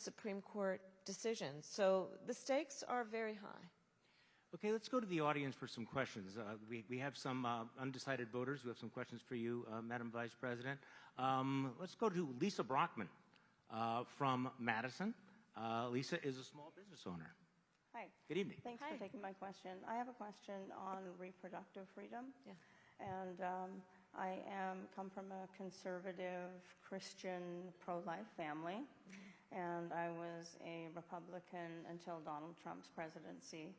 Supreme Court decision. So the stakes are very high. Okay, let's go to the audience for some questions. We have some undecided voters who have some questions for you, Madam Vice President. Let's go to Lisa Brockman from Madison. Lisa is a small business owner. Hi. Good evening. Thanks for taking my question. I have a question on reproductive freedom. Yeah. And I come from a conservative Christian pro-life family. And I was a Republican until Donald Trump's presidency.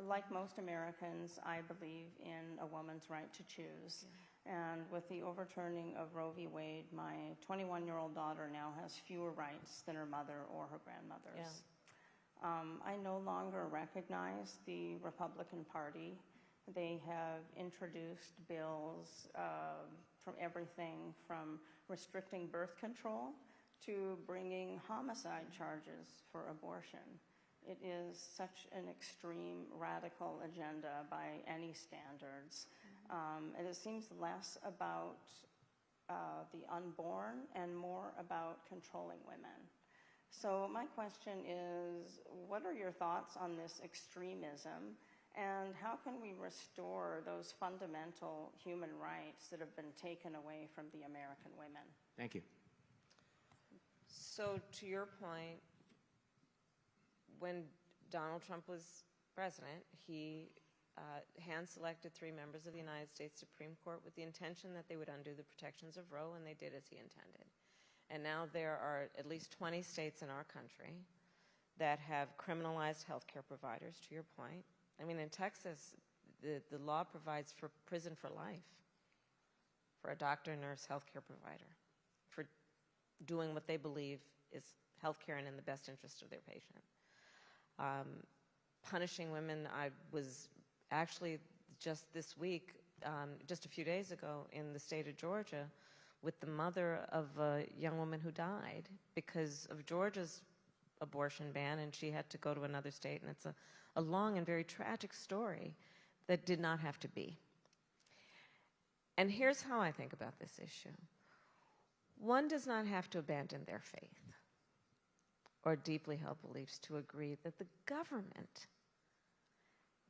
Like most Americans, I believe in a woman's right to choose. And with the overturning of Roe v. Wade, my 21-year-old daughter now has fewer rights than her mother or her grandmother's. I no longer recognize the Republican Party. They have introduced bills from everything from restricting birth control to bringing homicide charges for abortion. It is such an extreme, radical agenda by any standards. And it seems less about the unborn and more about controlling women. So my question is, what are your thoughts on this extremism? And how can we restore those fundamental human rights that have been taken away from the American women? Thank you. So to your point, when Donald Trump was president, he hand-selected 3 members of the United States Supreme Court with the intention that they would undo the protections of Roe, and they did as he intended. And now there are at least 20 states in our country that have criminalized healthcare providers, to your point. I mean, in Texas, the law provides for prison for life for a doctor, nurse, healthcare provider for doing what they believe is healthcare and in the best interest of their patient. Punishing women, I was actually just this week, just a few days ago, in the state of Georgia with the mother of a young woman who died because of Georgia's abortion ban, and she had to go to another state, and it's a long and very tragic story that did not have to be. And here's how I think about this issue. One does not have to abandon their faith or deeply held beliefs to agree that the government,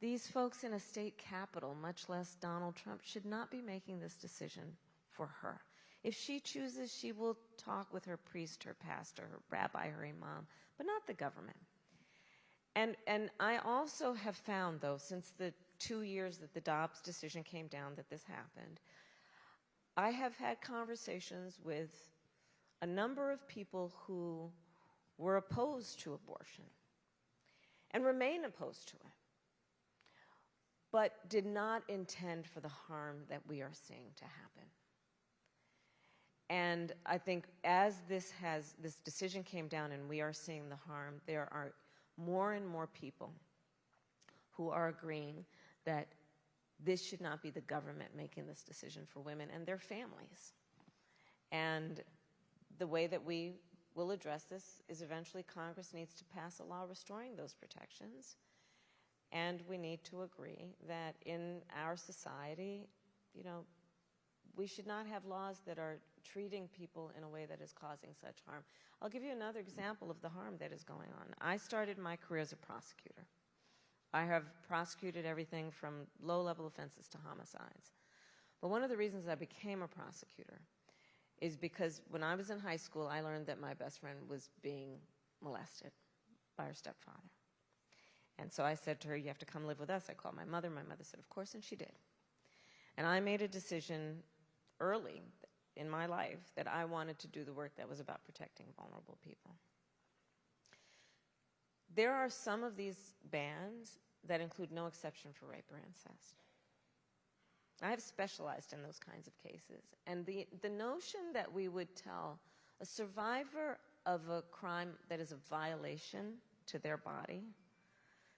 these folks in a state capital, much less Donald Trump, should not be making this decision for her. If she chooses, she will talk with her priest, her pastor, her rabbi, her imam, but not the government. And I also have found, though, since the 2 years that the Dobbs decision came down that this happened, I have had conversations with a number of people who were opposed to abortion and remain opposed to it, but did not intend for the harm that we are seeing to happen. And I think as this decision came down and we are seeing the harm, there are more and more people who are agreeing that this should not be the government making this decision for women and their families. And the way that we will address this is eventually Congress needs to pass a law restoring those protections. And we need to agree that in our society, you know, we should not have laws that are treating people in a way that is causing such harm. I'll give you another example of the harm that is going on. I started my career as a prosecutor. I have prosecuted everything from low-level offenses to homicides. But one of the reasons I became a prosecutor is because when I was in high school, I learned that my best friend was being molested by her stepfather. And so I said to her, you have to come live with us. I called my mother. My mother said, of course, and she did. And I made a decision early in my life that I wanted to do the work that was about protecting vulnerable people. There are some of these bans that include no exception for rape or incest. I have specialized in those kinds of cases. And the notion that we would tell a survivor of a crime that is a violation to their body,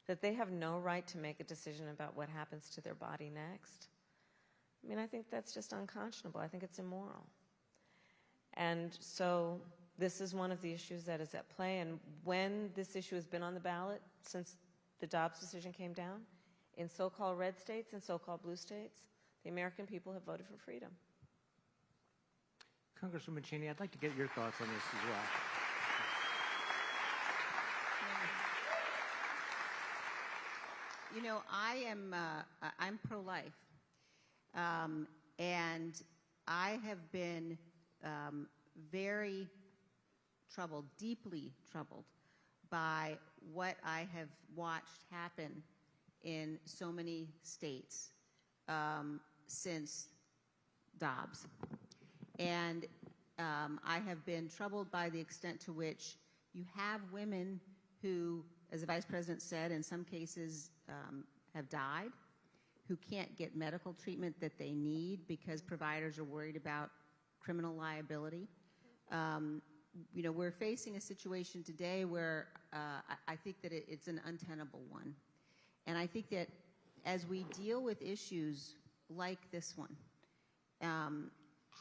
that they have no right to make a decision about what happens to their body next, I mean, I think that's just unconscionable. I think it's immoral. And so this is one of the issues that is at play. And when this issue has been on the ballot since the Dobbs decision came down, in so-called red states and so-called blue states, the American people have voted for freedom. Congresswoman Cheney, I'd like to get your thoughts on this as well. You know, I'm pro-life, and I have been very troubled, deeply troubled, by what I have watched happen in so many states since Dobbs. And I have been troubled by the extent to which you have women who, as the Vice President said, in some cases have died, who can't get medical treatment that they need because providers are worried about criminal liability. You know, we're facing a situation today where I think that it's an untenable one. And I think that as we deal with issues like this one,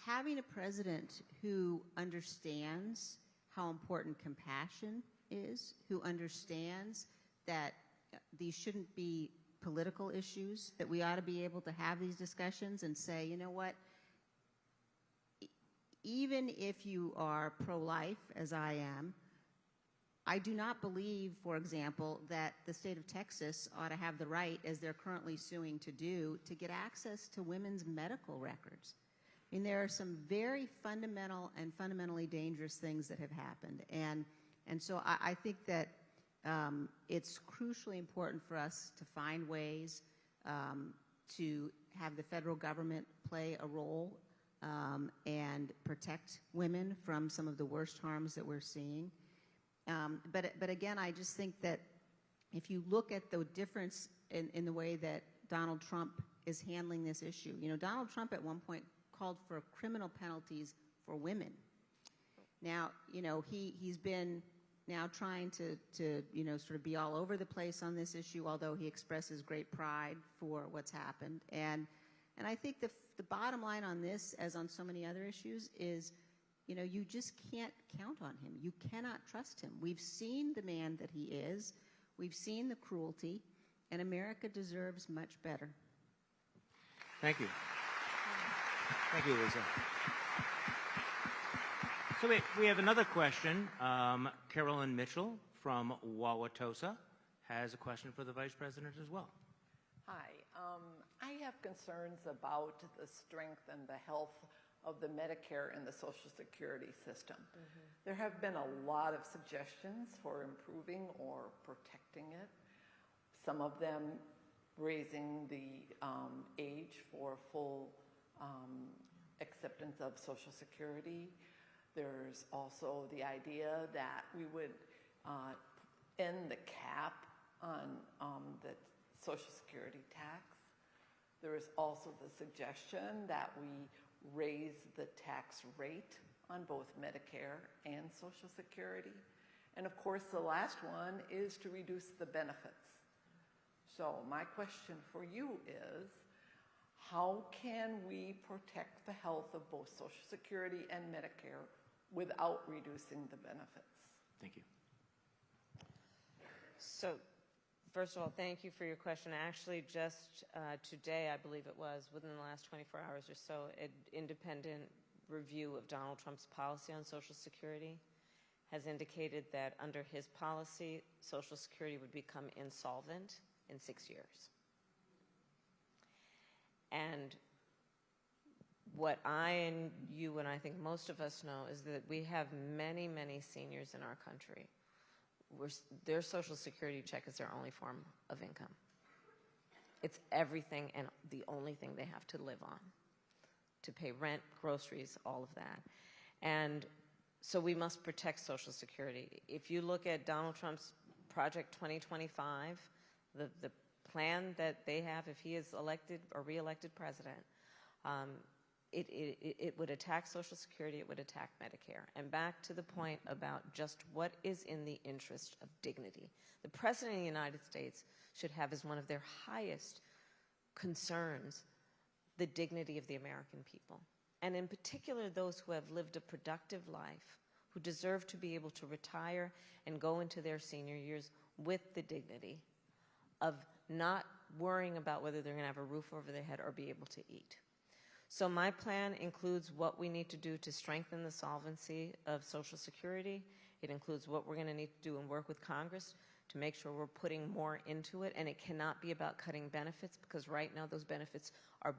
having a president who understands how important compassion is, who understands that these shouldn't be political issues, that we ought to be able to have these discussions and say, you know what, even if you are pro-life, as I am, I do not believe, for example, that the state of Texas ought to have the right, as they're currently suing to do, to get access to women's medical records. I mean, there are some very fundamental and fundamentally dangerous things that have happened. And so I think that it's crucially important for us to find ways to have the federal government play a role and protect women from some of the worst harms that we're seeing. But again, I just think that if you look at the difference in the way that Donald Trump is handling this issue, you know, Donald Trump at one point called for criminal penalties for women. Now, you know, he's been now trying to you know, sort of be all over the place on this issue, although he expresses great pride for what's happened. And I think the bottom line on this, as on so many other issues, is, you know, you just can't count on him. You cannot trust him. We've seen the man that he is. We've seen the cruelty, and America deserves much better. Thank you. Thank you, Lisa. So we have another question. Carolyn Mitchell from Wauwatosa has a question for the Vice President as well. Hi. I have concerns about the strength and the health of the Medicare and the Social Security system. Mm-hmm. There have been a lot of suggestions for improving or protecting it. Some of them raising the age for full acceptance of Social Security. There's also the idea that we would end the cap on the Social Security tax. There is also the suggestion that we raise the tax rate on both Medicare and Social Security. And of course, the last one is to reduce the benefits. So my question for you is, how can we protect the health of both Social Security and Medicare without reducing the benefits? Thank you. So, first of all, thank you for your question. Actually, just today, I believe it was, within the last 24 hours or so, an independent review of Donald Trump's policy on Social Security has indicated that under his policy, Social Security would become insolvent in 6 years. And what I and you and I think most of us know is that we have many, many seniors in our country where their Social Security check is their only form of income. It's everything and the only thing they have to live on, to pay rent, groceries, all of that. And so we must protect Social Security. If you look at Donald Trump's Project 2025, the plan that they have if he is elected or re-elected president, it would attack Social Security, it would attack Medicare. And back to the point about just what is in the interest of dignity. The President of the United States should have as one of their highest concerns the dignity of the American people. And in particular, those who have lived a productive life, who deserve to be able to retire and go into their senior years with the dignity of not worrying about whether they're going to have a roof over their head or be able to eat. So my plan includes what we need to do to strengthen the solvency of Social Security. It includes what we're going to need to do and work with Congress to make sure we're putting more into it. And it cannot be about cutting benefits, because right now those benefits are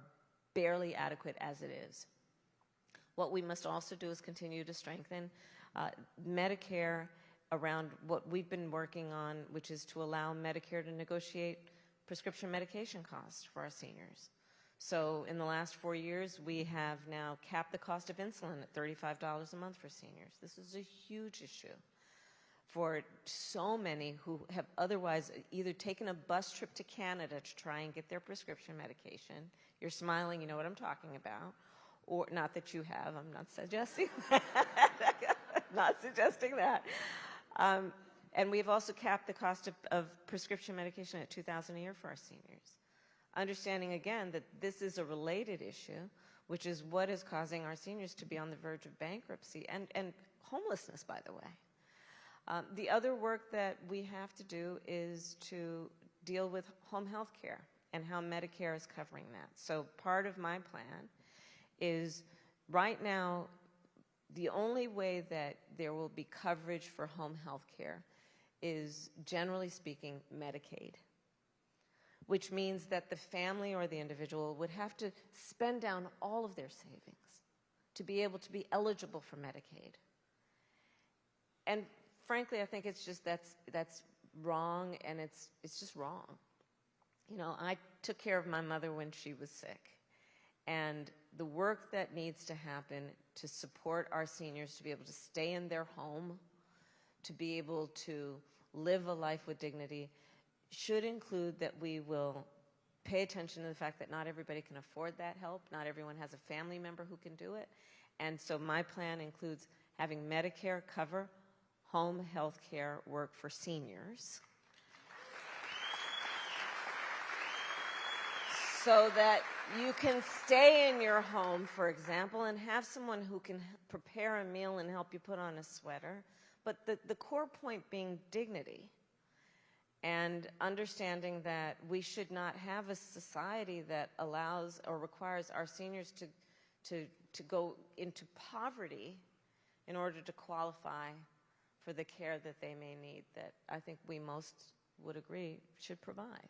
barely adequate as it is. What we must also do is continue to strengthen Medicare around what we've been working on, which is to allow Medicare to negotiate prescription medication costs for our seniors. So in the last 4 years, we have now capped the cost of insulin at $35 a month for seniors. This is a huge issue for so many who have otherwise either taken a bus trip to Canada to try and get their prescription medication. You're smiling, you know what I'm talking about. Or, not that you have, I'm not suggesting that. Not suggesting that. And we've also capped the cost of prescription medication at $2,000 a year for our seniors. Understanding again that this is a related issue, which is what is causing our seniors to be on the verge of bankruptcy and homelessness, by the way. The other work that we have to do is to deal with home health care and how Medicare is covering that. So part of my plan is, right now, the only way that there will be coverage for home health care is, generally speaking, Medicaid, which means that the family or the individual would have to spend down all of their savings to be able to be eligible for Medicaid. And frankly, I think it's just that's wrong, and it's just wrong. You know, I took care of my mother when she was sick, and the work that needs to happen to support our seniors to be able to stay in their home, to be able to live a life with dignity, should include that we will pay attention to the fact that not everybody can afford that help. Not everyone has a family member who can do it. And so my plan includes having Medicare cover home health care work for seniors, so that you can stay in your home, for example, and have someone who can prepare a meal and help you put on a sweater. But the core point being dignity, and understanding that we should not have a society that allows or requires our seniors to go into poverty in order to qualify for the care that they may need, that I think we most would agree should provide.